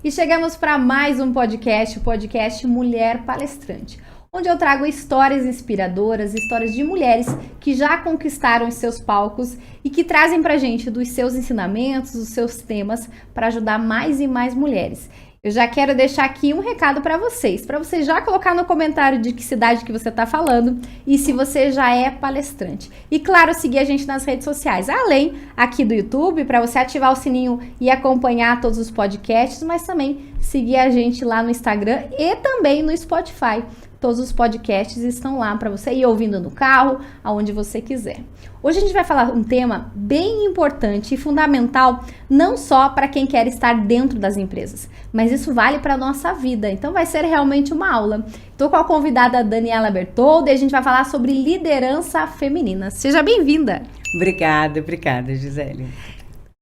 E chegamos para mais um podcast, o podcast Mulher Palestrante, onde eu trago histórias inspiradoras, histórias de mulheres que já conquistaram os seus palcos e que trazem pra gente dos seus ensinamentos, dos seus temas, para ajudar mais e mais mulheres. Eu já quero deixar aqui um recado para você já colocar no comentário de que cidade que você está falando e se você já é palestrante. E claro, seguir a gente nas redes sociais, além aqui do YouTube, para você ativar o sininho e acompanhar todos os podcasts, mas também seguir a gente lá no Instagram e também no Spotify. Todos os podcasts estão lá para você ir ouvindo no carro, aonde você quiser. Hoje a gente vai falar um tema bem importante e fundamental, não só para quem quer estar dentro das empresas, mas isso vale para a nossa vida. Então vai ser realmente uma aula. Estou com a convidada Daniela Bertoldo e a gente vai falar sobre liderança feminina. Seja bem-vinda! Obrigada, Gisele.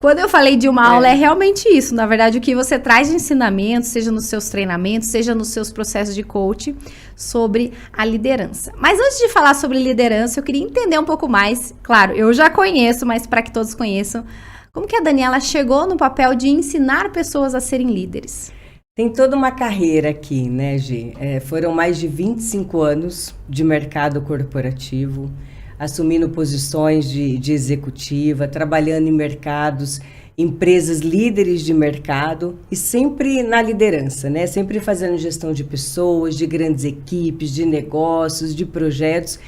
Quando eu falei de uma aula, é realmente isso. Na verdade, o que você traz de ensinamento, seja nos seus treinamentos, seja nos seus processos de coaching, sobre a liderança. Mas antes de falar sobre liderança, eu queria entender um pouco mais. Claro, eu já conheço, mas para que todos conheçam, como que a Daniela chegou no papel de ensinar pessoas a serem líderes? Tem toda uma carreira aqui, né, Gi? Foram mais de 25 anos de mercado corporativo, assumindo posições de executiva, trabalhando em mercados, empresas líderes de mercado e sempre na liderança, né? Sempre fazendo gestão de pessoas, de grandes equipes, de negócios, de projetos.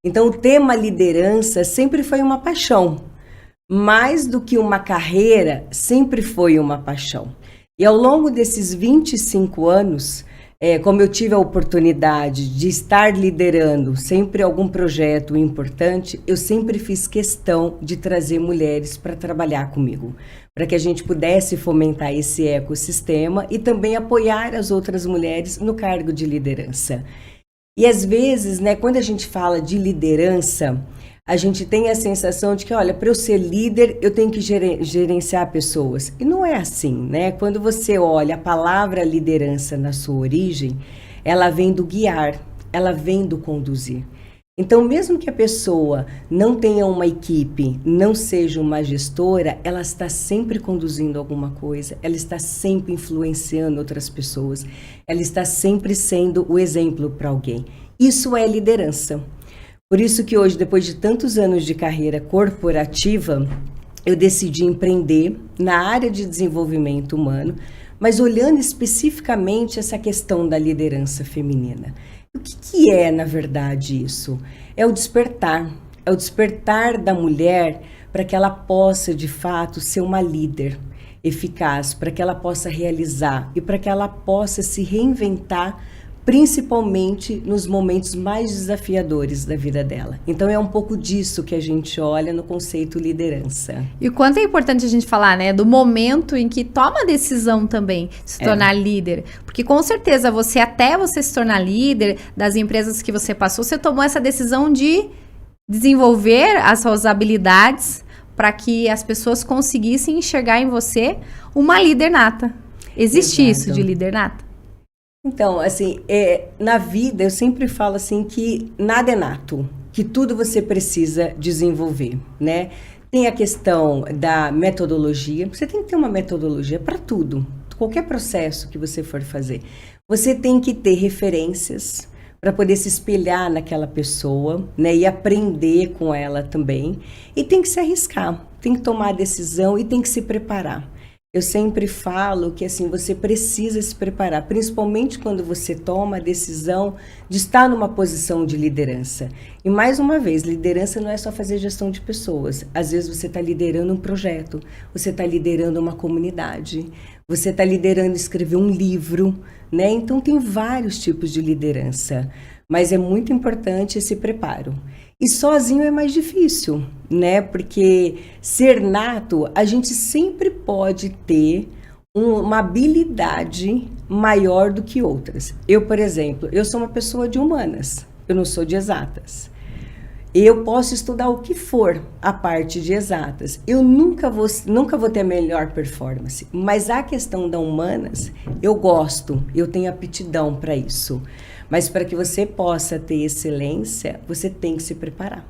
Então, o tema liderança sempre foi uma paixão. Mais do que uma carreira, sempre foi uma paixão. E ao longo desses 25 anos, como eu tive a oportunidade de estar liderando sempre algum projeto importante, eu sempre fiz questão de trazer mulheres para trabalhar comigo, para que a gente pudesse fomentar esse ecossistema e também apoiar as outras mulheres no cargo de liderança. E às vezes, né, quando a gente fala de liderança, a gente tem a sensação de que, olha, para eu ser líder, eu tenho que gerenciar pessoas. E não é assim, né? Quando você olha a palavra liderança na sua origem, ela vem do guiar, ela vem do conduzir. Então, mesmo que a pessoa não tenha uma equipe, não seja uma gestora, ela está sempre conduzindo alguma coisa, ela está sempre influenciando outras pessoas, ela está sempre sendo o exemplo para alguém. Isso é liderança. Por isso que hoje, depois de tantos anos de carreira corporativa, eu decidi empreender na área de desenvolvimento humano, mas olhando especificamente essa questão da liderança feminina. O que é, na verdade, isso? É o despertar da mulher para que ela possa, de fato, ser uma líder eficaz, para que ela possa realizar e para que ela possa se reinventar, principalmente nos momentos mais desafiadores da vida dela. Então é um pouco disso que a gente olha no conceito liderança. E o quanto é importante a gente falar, né, do momento em que toma a decisão também de se tornar líder. Porque com certeza até você se tornar líder das empresas que você passou, você tomou essa decisão de desenvolver as suas habilidades para que as pessoas conseguissem enxergar em você uma líder nata. Existe isso de líder nata? Então, assim, na vida eu sempre falo assim que nada é nato, que tudo você precisa desenvolver, né? Tem a questão da metodologia, você tem que ter uma metodologia para tudo, qualquer processo que você for fazer. Você tem que ter referências para poder se espelhar naquela pessoa, né? E aprender com ela também. E tem que se arriscar, tem que tomar a decisão e tem que se preparar. Eu sempre falo que assim, você precisa se preparar, principalmente quando você toma a decisão de estar numa posição de liderança. E mais uma vez, liderança não é só fazer gestão de pessoas. Às vezes você está liderando um projeto, você está liderando uma comunidade, você está liderando escrever um livro, né? Então tem vários tipos de liderança, mas é muito importante esse preparo. E sozinho é mais difícil, né? Porque ser nato, a gente sempre pode ter uma habilidade maior do que outras. Eu, por exemplo, eu sou uma pessoa de humanas, eu não sou de exatas. Eu posso estudar o que for a parte de exatas. Eu nunca vou ter a melhor performance, mas a questão da humanas, eu gosto, eu tenho aptidão para isso. Mas para que você possa ter excelência, você tem que se preparar.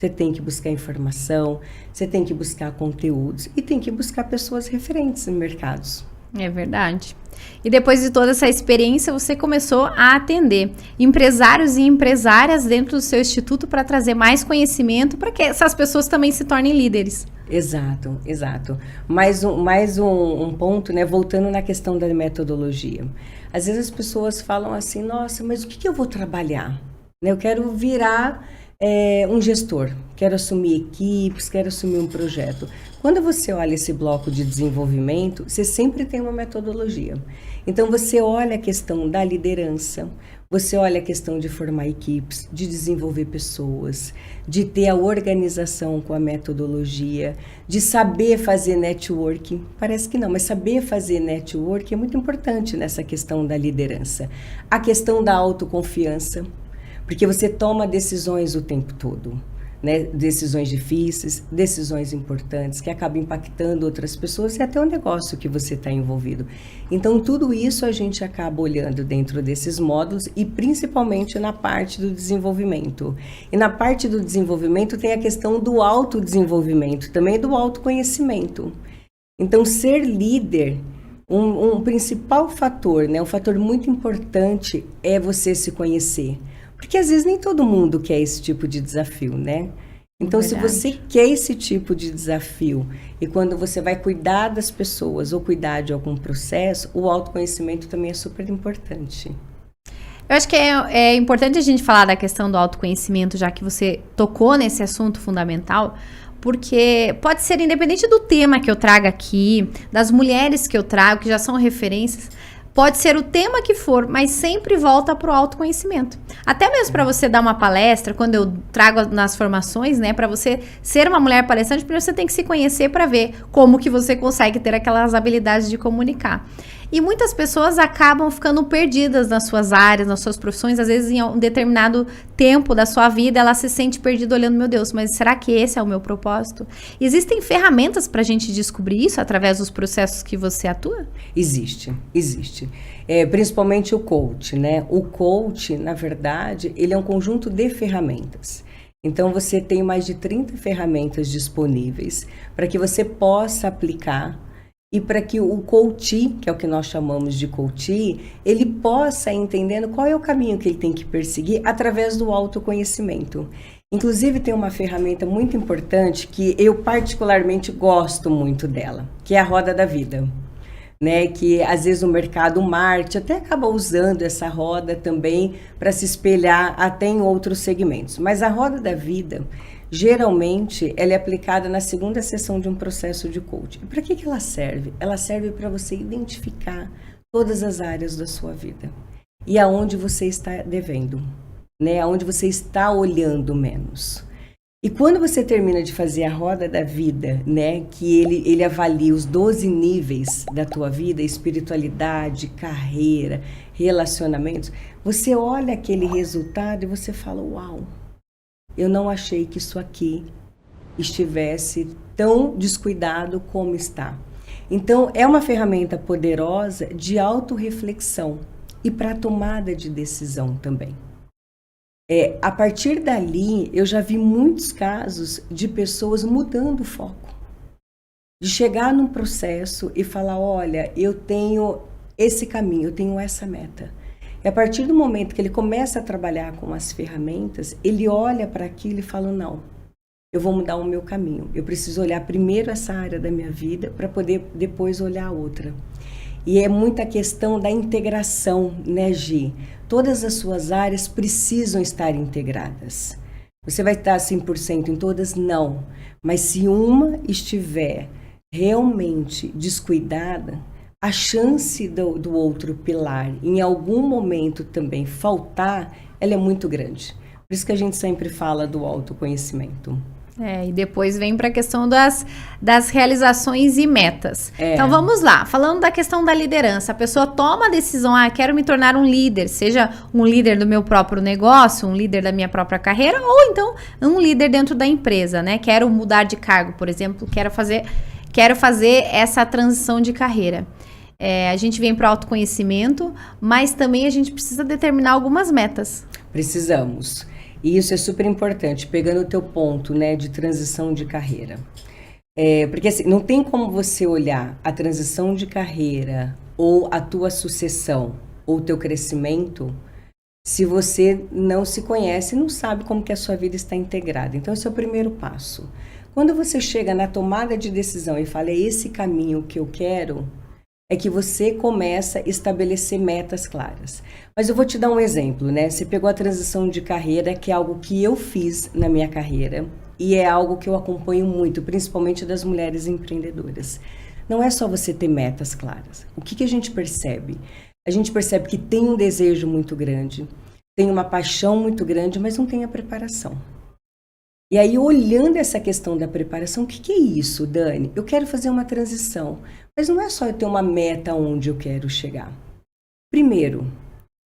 Você tem que buscar informação, você tem que buscar conteúdos e tem que buscar pessoas referentes em mercados. É verdade. E depois de toda essa experiência, você começou a atender empresários e empresárias dentro do seu instituto para trazer mais conhecimento para que essas pessoas também se tornem líderes. Exato, exato. Mais um ponto, né? Voltando na questão da metodologia. Às vezes as pessoas falam assim, nossa, mas o que eu vou trabalhar? Eu quero virar um gestor, quero assumir equipes, quero assumir um projeto. Quando você olha esse bloco de desenvolvimento, você sempre tem uma metodologia. Então você olha a questão da liderança, você olha a questão de formar equipes, de desenvolver pessoas, de ter a organização com a metodologia, de saber fazer networking. Parece que não, mas saber fazer networking é muito importante nessa questão da liderança. A questão da autoconfiança, porque você toma decisões o tempo todo, né? Decisões difíceis, decisões importantes, que acabam impactando outras pessoas e até o negócio que você está envolvido. Então, tudo isso a gente acaba olhando dentro desses módulos e principalmente na parte do desenvolvimento. E na parte do desenvolvimento tem a questão do autodesenvolvimento, também do autoconhecimento. Então, ser líder, um principal fator, né? Um fator muito importante é você se conhecer. Porque às vezes nem todo mundo quer esse tipo de desafio, né? Então, se você quer esse tipo de desafio e quando você vai cuidar das pessoas ou cuidar de algum processo, o autoconhecimento também é super importante. Eu acho que é importante a gente falar da questão do autoconhecimento, já que você tocou nesse assunto fundamental, porque pode ser independente do tema que eu traga aqui, das mulheres que eu trago, que já são referências. Pode ser o tema que for, mas sempre volta para o autoconhecimento. Até mesmo para você dar uma palestra, quando eu trago nas formações, né? Para você ser uma mulher palestrante, primeiro você tem que se conhecer para ver como que você consegue ter aquelas habilidades de comunicar. E muitas pessoas acabam ficando perdidas nas suas áreas, nas suas profissões. Às vezes, em um determinado tempo da sua vida, ela se sente perdida olhando, meu Deus, mas será que esse é o meu propósito? Existem ferramentas para a gente descobrir isso através dos processos que você atua? Existe. Principalmente o coach, né? O coach, na verdade, ele é um conjunto de ferramentas. Então, você tem mais de 30 ferramentas disponíveis para que você possa aplicar e para que o coach, que é o que nós chamamos de coach, ele possa ir entendendo qual é o caminho que ele tem que perseguir através do autoconhecimento. Inclusive, tem uma ferramenta muito importante que eu particularmente gosto muito dela, que é a roda da vida. Né, que às vezes o mercado marketing até acaba usando essa roda também para se espelhar até em outros segmentos. Mas a roda da vida, geralmente, ela é aplicada na segunda sessão de um processo de coaching. E para que ela serve? Ela serve para você identificar todas as áreas da sua vida e aonde você está devendo, né, aonde você está olhando menos. E quando você termina de fazer a roda da vida, né, que ele avalia os 12 níveis da tua vida, espiritualidade, carreira, relacionamentos, você olha aquele resultado e você fala, uau, eu não achei que isso aqui estivesse tão descuidado como está. Então, é uma ferramenta poderosa de autorreflexão e para tomada de decisão também. A partir dali, eu já vi muitos casos de pessoas mudando o foco. De chegar num processo e falar, olha, eu tenho esse caminho, eu tenho essa meta. E a partir do momento que ele começa a trabalhar com as ferramentas, ele olha para aquilo e fala, não, eu vou mudar o meu caminho. Eu preciso olhar primeiro essa área da minha vida para poder depois olhar a outra. E é muita questão da integração, né, Gi? Todas as suas áreas precisam estar integradas. Você vai estar 100% em todas? Não. Mas se uma estiver realmente descuidada, a chance do outro pilar, em algum momento também faltar, ela é muito grande. Por isso que a gente sempre fala do autoconhecimento. E depois vem para a questão das realizações e metas. Então, vamos lá. Falando da questão da liderança, a pessoa toma a decisão, quero me tornar um líder, seja um líder do meu próprio negócio, um líder da minha própria carreira, ou então um líder dentro da empresa, né? Quero mudar de cargo, por exemplo, quero fazer essa transição de carreira. A gente vem para o autoconhecimento, mas também a gente precisa determinar algumas metas. Precisamos. E isso é super importante, pegando o teu ponto, né, de transição de carreira. Porque assim, não tem como você olhar a transição de carreira ou a tua sucessão ou o teu crescimento se você não se conhece e não sabe como que a sua vida está integrada. Então, esse é o primeiro passo. Quando você chega na tomada de decisão e fala, é esse caminho que eu quero, é que você começa a estabelecer metas claras. Mas eu vou te dar um exemplo, né? Você pegou a transição de carreira, que é algo que eu fiz na minha carreira, e é algo que eu acompanho muito, principalmente das mulheres empreendedoras. Não é só você ter metas claras. O que a gente percebe? A gente percebe que tem um desejo muito grande, tem uma paixão muito grande, mas não tem a preparação. E aí, olhando essa questão da preparação, o que é isso, Dani? Eu quero fazer uma transição, mas não é só eu ter uma meta onde eu quero chegar. Primeiro,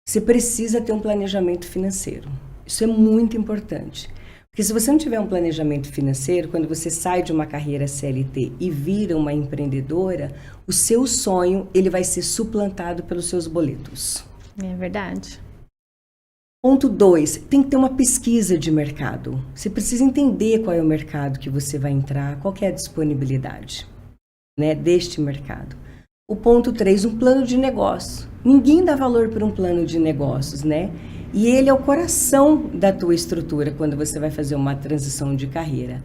você precisa ter um planejamento financeiro. Isso é muito importante. Porque se você não tiver um planejamento financeiro, quando você sai de uma carreira CLT e vira uma empreendedora, o seu sonho ele vai ser suplantado pelos seus boletos. É verdade. Ponto 2, tem que ter uma pesquisa de mercado. Você precisa entender qual é o mercado que você vai entrar, qual que é a disponibilidade, né, deste mercado. O ponto 3, um plano de negócio. Ninguém dá valor para um plano de negócios, né? E ele é o coração da tua estrutura quando você vai fazer uma transição de carreira.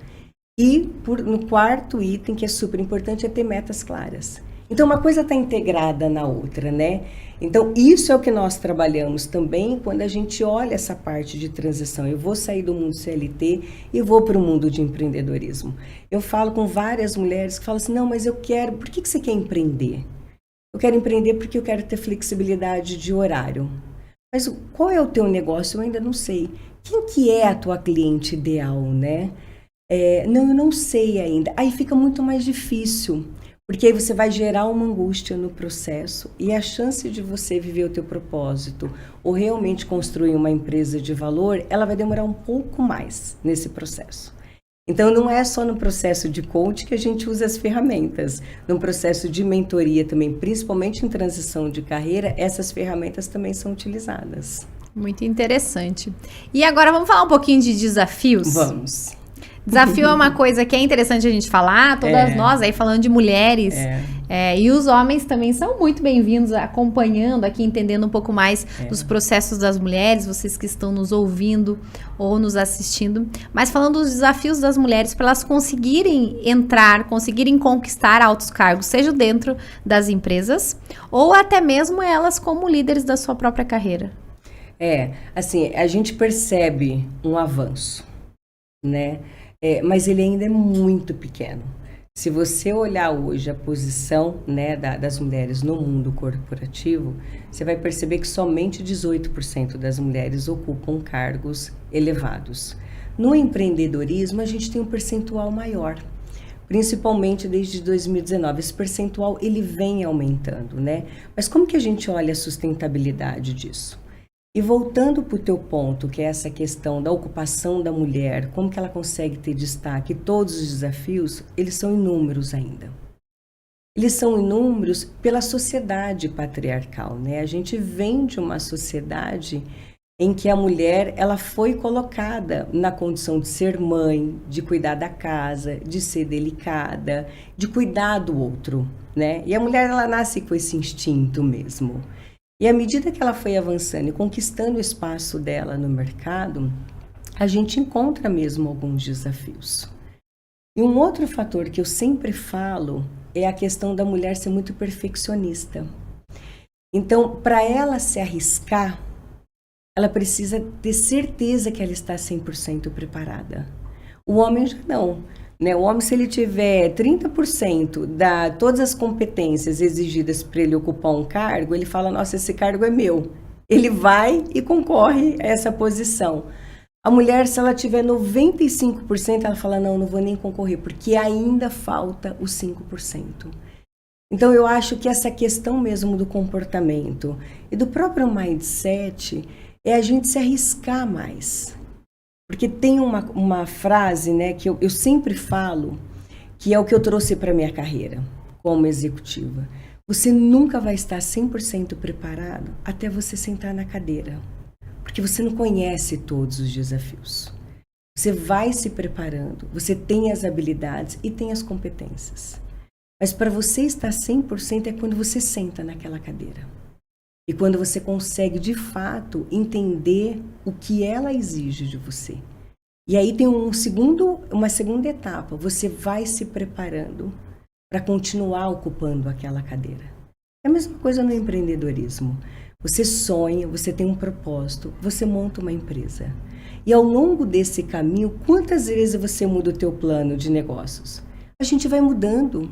E no quarto item, que é super importante, é ter metas claras. Então, uma coisa está integrada na outra, né? Então, isso é o que nós trabalhamos também quando a gente olha essa parte de transição. Eu vou sair do mundo CLT e vou para o mundo de empreendedorismo. Eu falo com várias mulheres que falam assim, não, mas eu quero... Por que você quer empreender? Eu quero empreender porque eu quero ter flexibilidade de horário. Mas qual é o teu negócio? Eu ainda não sei. Quem que é a tua cliente ideal, né? Não, eu não sei ainda. Aí fica muito mais difícil, porque aí você vai gerar uma angústia no processo e a chance de você viver o teu propósito ou realmente construir uma empresa de valor, ela vai demorar um pouco mais nesse processo. Então, não é só no processo de coach que a gente usa as ferramentas. No processo de mentoria também, principalmente em transição de carreira, essas ferramentas também são utilizadas. Muito interessante. E agora vamos falar um pouquinho de desafios? Vamos. Desafio é uma coisa que é interessante a gente falar, todas nós aí falando de mulheres, e os homens também são muito bem-vindos acompanhando aqui, entendendo um pouco mais dos processos das mulheres, vocês que estão nos ouvindo ou nos assistindo, mas falando dos desafios das mulheres para elas conseguirem entrar, conseguirem conquistar altos cargos, seja dentro das empresas ou até mesmo elas como líderes da sua própria carreira. Assim, a gente percebe um avanço, né? Mas ele ainda é muito pequeno. Se você olhar hoje a posição, né, das mulheres no mundo corporativo, você vai perceber que somente 18% das mulheres ocupam cargos elevados. No empreendedorismo, a gente tem um percentual maior, principalmente desde 2019. Esse percentual ele vem aumentando, né? Mas como que a gente olha a sustentabilidade disso? E voltando para o teu ponto, que é essa questão da ocupação da mulher, como que ela consegue ter destaque, todos os desafios, eles são inúmeros ainda. Eles são inúmeros pela sociedade patriarcal, né? A gente vem de uma sociedade em que a mulher ela foi colocada na condição de ser mãe, de cuidar da casa, de ser delicada, de cuidar do outro, né? E a mulher ela nasce com esse instinto mesmo. E à medida que ela foi avançando e conquistando o espaço dela no mercado, a gente encontra mesmo alguns desafios. E um outro fator que eu sempre falo é a questão da mulher ser muito perfeccionista. Então, para ela se arriscar, ela precisa ter certeza que ela está 100% preparada. O homem já não. Né? O homem, se ele tiver 30% da todas as competências exigidas para ele ocupar um cargo, ele fala, nossa, esse cargo é meu. Ele vai e concorre a essa posição. A mulher, se ela tiver 95%, ela fala, não vou nem concorrer, porque ainda falta os 5%. Então, eu acho que essa questão mesmo do comportamento e do próprio mindset é a gente se arriscar mais. Porque tem uma frase, né, que eu sempre falo, que é o que eu trouxe para a minha carreira como executiva. Você nunca vai estar 100% preparado até você sentar na cadeira. Porque você não conhece todos os desafios. Você vai se preparando, você tem as habilidades e tem as competências. Mas para você estar 100% é quando você senta naquela cadeira. E quando você consegue, de fato, entender o que ela exige de você. E aí tem uma segunda etapa. Você vai se preparando para continuar ocupando aquela cadeira. É a mesma coisa no empreendedorismo. Você sonha, você tem um propósito, você monta uma empresa. E ao longo desse caminho, quantas vezes você muda o teu plano de negócios? A gente vai mudando.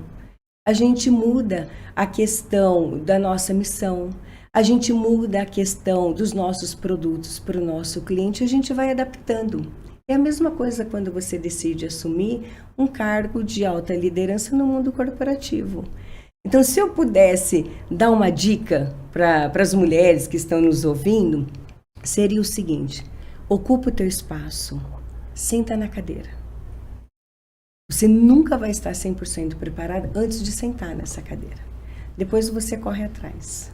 A gente muda a questão da nossa missão. A gente muda a questão dos nossos produtos para o nosso cliente. A gente vai adaptando. É a mesma coisa quando você decide assumir um cargo de alta liderança no mundo corporativo. Então, se eu pudesse dar uma dica para as mulheres que estão nos ouvindo, seria o seguinte: ocupa o teu espaço, senta na cadeira. Você nunca vai estar 100% preparado antes de sentar nessa cadeira. Depois você corre atrás.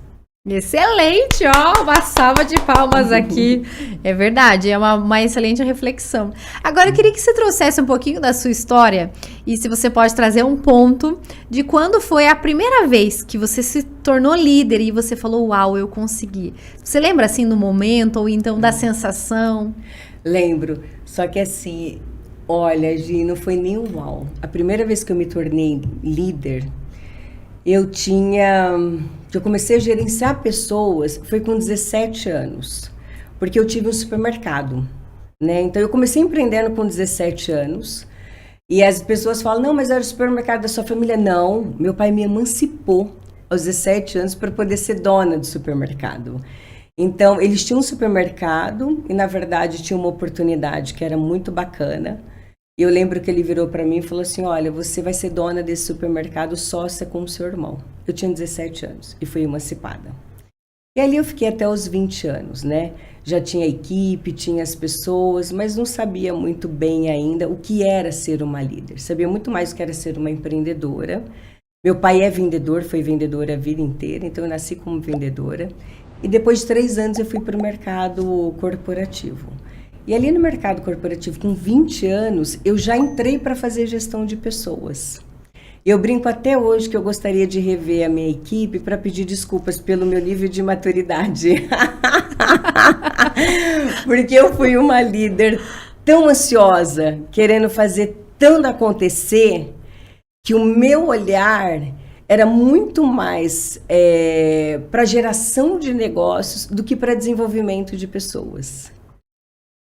Excelente, ó, uma salva de palmas aqui. É verdade, é uma excelente reflexão. Agora eu queria que você trouxesse um pouquinho da sua história e se você pode trazer um ponto de quando foi a primeira vez que você se tornou líder e você falou, uau, eu consegui. Você lembra assim do momento ou então da sensação? Lembro, só que assim, olha, Gi, não foi nem um uau. A primeira vez que eu me tornei líder, eu comecei a gerenciar pessoas, foi com 17 anos, porque eu tive um supermercado, né? Então, eu comecei empreendendo com 17 anos, e as pessoas falam, não, mas era o supermercado da sua família. Não, meu pai me emancipou aos 17 anos para poder ser dona do supermercado. Então, eles tinham um supermercado, e na verdade tinha uma oportunidade que era muito bacana. Eu lembro que ele virou para mim e falou assim, olha, você vai ser dona desse supermercado sócia com o seu irmão. Eu tinha 17 anos e fui emancipada. E ali eu fiquei até os 20 anos, né? Já tinha equipe, tinha as pessoas, mas não sabia muito bem ainda o que era ser uma líder. Sabia muito mais o que era ser uma empreendedora. Meu pai é vendedor, foi vendedor a vida inteira, então eu nasci como vendedora. E depois de 3 anos eu fui para o mercado corporativo. E ali no mercado corporativo, com 20 anos, eu já entrei para fazer gestão de pessoas. Eu brinco até hoje que eu gostaria de rever a minha equipe para pedir desculpas pelo meu nível de maturidade. Porque eu fui uma líder tão ansiosa, querendo fazer tanto acontecer, que o meu olhar era muito mais para geração de negócios do que para desenvolvimento de pessoas.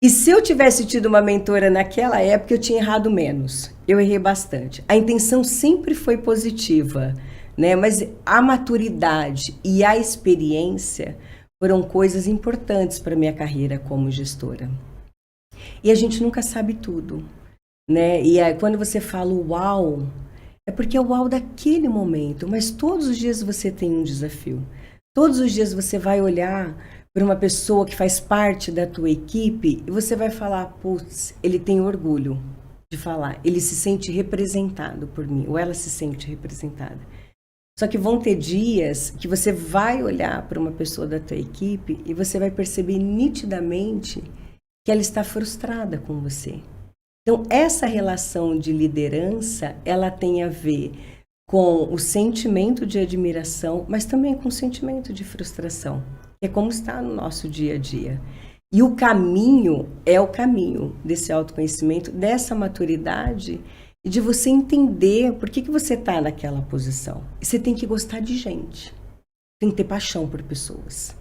E se eu tivesse tido uma mentora naquela época, eu tinha errado menos. Eu errei bastante. A intenção sempre foi positiva, né? Mas a maturidade e a experiência foram coisas importantes para a minha carreira como gestora. E a gente nunca sabe tudo, né? E aí, quando você fala uau, é porque é o uau daquele momento, mas todos os dias você tem um desafio. Todos os dias você vai olhar para uma pessoa que faz parte da tua equipe e você vai falar, putz, ele tem orgulho de falar, ele se sente representado por mim, ou ela se sente representada. Só que vão ter dias que você vai olhar para uma pessoa da tua equipe e você vai perceber nitidamente que ela está frustrada com você. Então, essa relação de liderança, ela tem a ver com o sentimento de admiração, mas também com o sentimento de frustração. É como está no nosso dia a dia. E o caminho é o caminho desse autoconhecimento, dessa maturidade e de você entender por que você está naquela posição. E você tem que gostar de gente, tem que ter paixão por pessoas.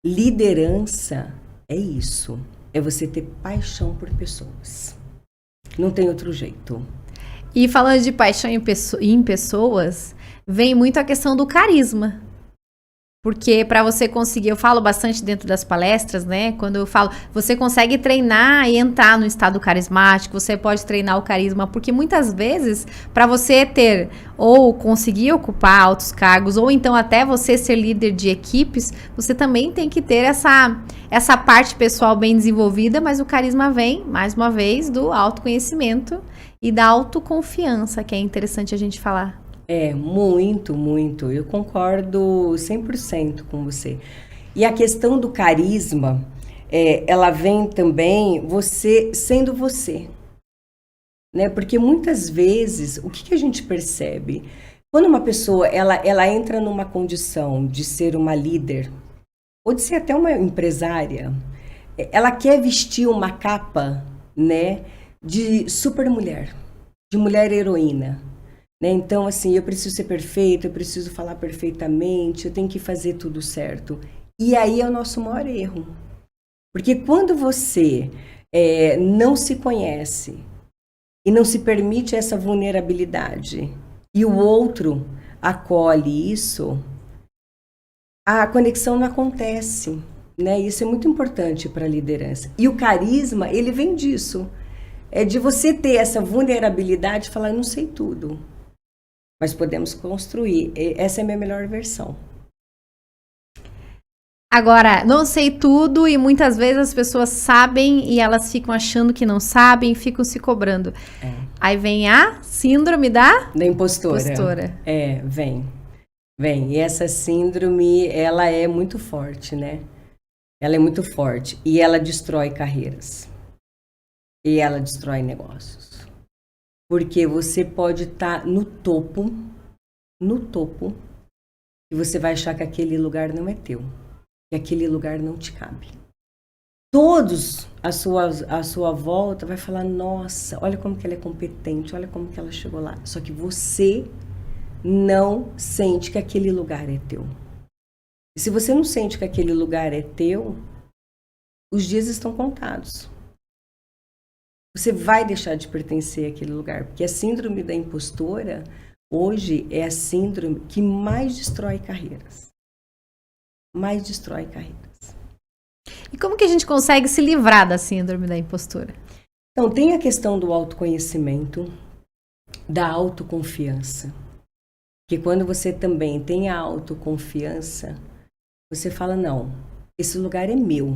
Liderança é isso, é você ter paixão por pessoas. Não tem outro jeito. E falando de paixão em pessoas, vem muito a questão do carisma. Porque para você conseguir, eu falo bastante dentro das palestras, né? Quando eu falo, você consegue treinar e entrar no estado carismático, você pode treinar o carisma, porque muitas vezes, para você ter ou conseguir ocupar altos cargos, ou então até você ser líder de equipes, você também tem que ter essa parte pessoal bem desenvolvida, mas o carisma vem, mais uma vez, do autoconhecimento e da autoconfiança, que é interessante a gente falar. Muito, muito. Eu concordo 100% com você. E a questão do carisma, ela vem também você sendo você, né? Porque muitas vezes, o que a gente percebe? Quando uma pessoa, ela entra numa condição de ser uma líder, ou de ser até uma empresária, ela quer vestir uma capa, né, de super mulher, de mulher heroína, né? Então, assim, eu preciso ser perfeita, eu preciso falar perfeitamente, eu tenho que fazer tudo certo. E aí é o nosso maior erro. Porque quando você não se conhece e não se permite essa vulnerabilidade, e o outro acolhe isso, a conexão não acontece, né? Isso é muito importante para a liderança. E o carisma, ele vem disso. É de você ter essa vulnerabilidade e falar, eu não sei tudo, mas podemos construir. Essa é a minha melhor versão. Agora, não sei tudo e muitas vezes as pessoas sabem e elas ficam achando que não sabem e ficam se cobrando. Aí vem a síndrome da impostora. Vem. E essa síndrome, ela é muito forte, né? Ela é muito forte e ela destrói carreiras. E ela destrói negócios. Porque você pode estar no topo, e você vai achar que aquele lugar não é teu. Que aquele lugar não te cabe. Todos à sua volta vai falar, nossa, olha como que ela é competente, olha como que ela chegou lá. Só que você não sente que aquele lugar é teu. E se você não sente que aquele lugar é teu, os dias estão contados. Você vai deixar de pertencer àquele lugar. Porque a síndrome da impostora, hoje, é a síndrome que mais destrói carreiras. E como que a gente consegue se livrar da síndrome da impostora? Então, tem a questão do autoconhecimento, da autoconfiança. Que quando você também tem a autoconfiança, você fala, não, esse lugar é meu.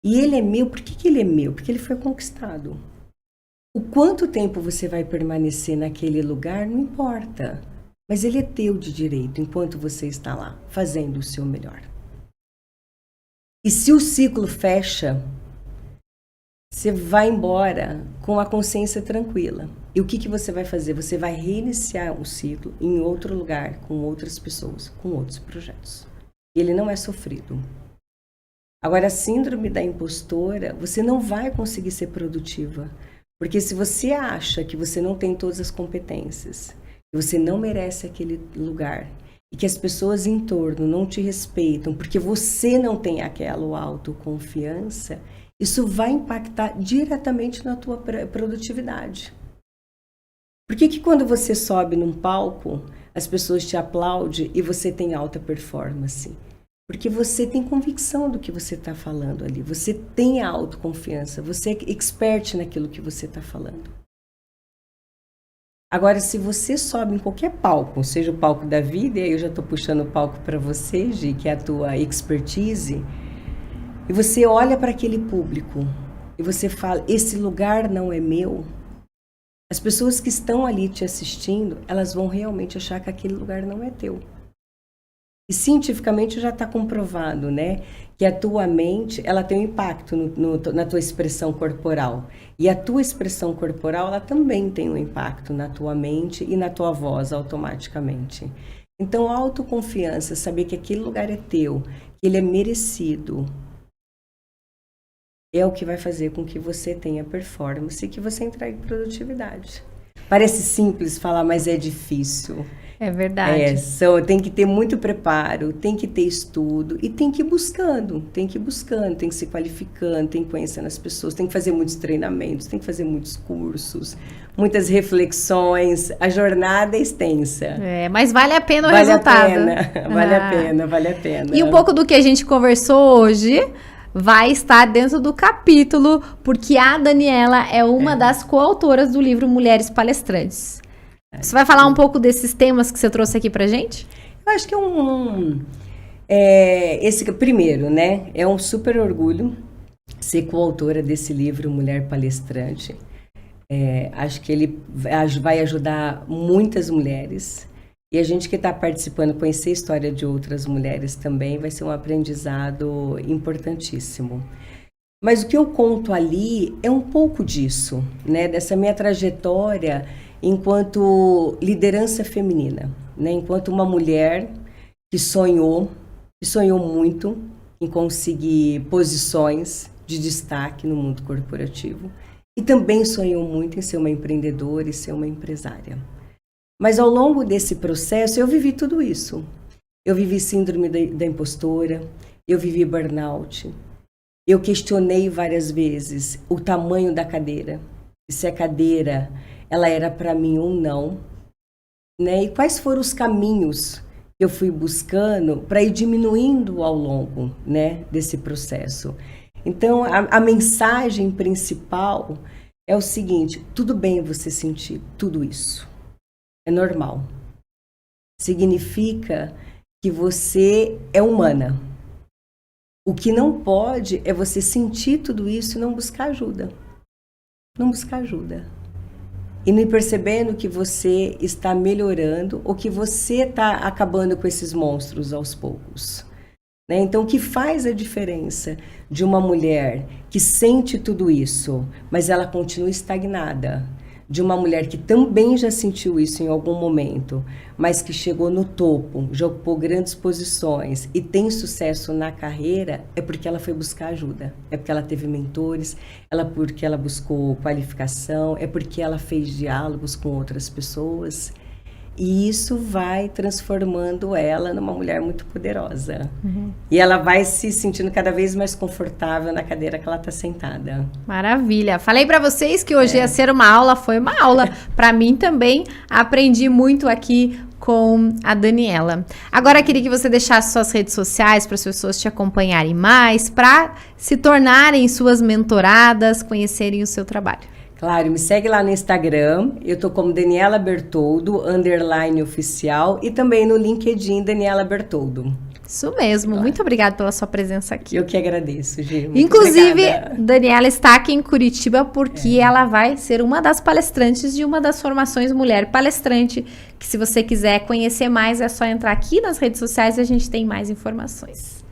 E ele é meu, por que ele é meu? Porque ele foi conquistado. O quanto tempo você vai permanecer naquele lugar, não importa. Mas ele é teu de direito, enquanto você está lá, fazendo o seu melhor. E se o ciclo fecha, você vai embora com a consciência tranquila. E o que você vai fazer? Você vai reiniciar o ciclo em outro lugar, com outras pessoas, com outros projetos. Ele não é sofrido. Agora, a síndrome da impostora, você não vai conseguir ser produtiva. Porque se você acha que você não tem todas as competências, que você não merece aquele lugar, e que as pessoas em torno não te respeitam porque você não tem aquela autoconfiança, isso vai impactar diretamente na tua produtividade. Por que quando você sobe num palco, as pessoas te aplaudem e você tem alta performance? Porque você tem convicção do que você está falando ali, você tem a autoconfiança, você é expert naquilo que você está falando. Agora, se você sobe em qualquer palco, seja o palco da vida, e aí eu já estou puxando o palco para você, Gi, que é a tua expertise, e você olha para aquele público e você fala, esse lugar não é meu, as pessoas que estão ali te assistindo, elas vão realmente achar que aquele lugar não é teu. E cientificamente já está comprovado, né, que a tua mente, ela tem um impacto na tua expressão corporal. E a tua expressão corporal, ela também tem um impacto na tua mente e na tua voz automaticamente. Então, a autoconfiança, saber que aquele lugar é teu, que ele é merecido, é o que vai fazer com que você tenha performance e que você entregue produtividade. Parece simples falar, mas é difícil. É verdade. Tem que ter muito preparo, tem que ter estudo e tem que ir buscando, tem que se qualificando, tem que conhecer as pessoas, tem que fazer muitos treinamentos, tem que fazer muitos cursos, muitas reflexões. A jornada é extensa. Mas vale a pena o resultado. Vale a pena. E um pouco do que a gente conversou hoje vai estar dentro do capítulo, porque a Daniela é uma das coautoras do livro Mulheres Palestrantes. Você vai falar um pouco desses temas que você trouxe aqui pra gente? Eu acho que esse primeiro, né? É um super orgulho ser coautora desse livro Mulher Palestrante. Acho que ele vai ajudar muitas mulheres. E a gente que está participando, conhecer a história de outras mulheres também vai ser um aprendizado importantíssimo. Mas o que eu conto ali é um pouco disso, né? Dessa minha trajetória enquanto liderança feminina, né? Enquanto uma mulher que sonhou muito em conseguir posições de destaque no mundo corporativo e também sonhou muito em ser uma empreendedora e ser uma empresária. Mas ao longo desse processo eu vivi tudo isso. Eu vivi síndrome da impostora, eu vivi burnout, eu questionei várias vezes o tamanho da cadeira, se a cadeira ela era para mim ou não, né? E quais foram os caminhos que eu fui buscando para ir diminuindo ao longo, né, desse processo. Então, a mensagem principal é o seguinte: tudo bem você sentir tudo isso, é normal. Significa que você é humana. O que não pode é você sentir tudo isso e não buscar ajuda. Não buscar ajuda. E não ir percebendo que você está melhorando ou que você está acabando com esses monstros aos poucos. Né? Então, o que faz a diferença de uma mulher que sente tudo isso, mas ela continua estagnada, de uma mulher que também já sentiu isso em algum momento, mas que chegou no topo, já ocupou grandes posições e tem sucesso na carreira, é porque ela foi buscar ajuda, é porque ela teve mentores, porque ela buscou qualificação, é porque ela fez diálogos com outras pessoas. E isso vai transformando ela numa mulher muito poderosa. Uhum. E ela vai se sentindo cada vez mais confortável na cadeira que ela está sentada. Maravilha. Falei para vocês que hoje ia ser uma aula, foi uma aula. Para mim também, aprendi muito aqui com a Daniela. Agora, queria que você deixasse suas redes sociais para as pessoas te acompanharem mais, para se tornarem suas mentoradas, conhecerem o seu trabalho. Claro, me segue lá no Instagram, eu tô como Daniela Bertoldo, _oficial, e também no LinkedIn, Daniela Bertoldo. Isso mesmo, muito obrigada pela sua presença aqui. Eu que agradeço, Gi. Inclusive, Daniela está aqui em Curitiba porque ela vai ser uma das palestrantes de uma das formações Mulher Palestrante, que se você quiser conhecer mais, é só entrar aqui nas redes sociais e a gente tem mais informações.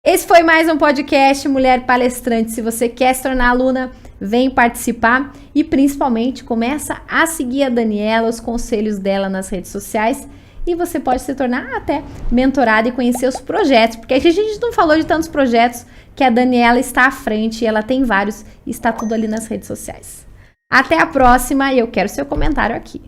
Esse foi mais um podcast Mulher Palestrante. Se você quer se tornar aluna, vem participar e principalmente começa a seguir a Daniela, os conselhos dela nas redes sociais e você pode se tornar até mentorada e conhecer os projetos, porque aqui a gente não falou de tantos projetos que a Daniela está à frente, ela tem vários e está tudo ali nas redes sociais. Até a próxima e eu quero seu comentário aqui.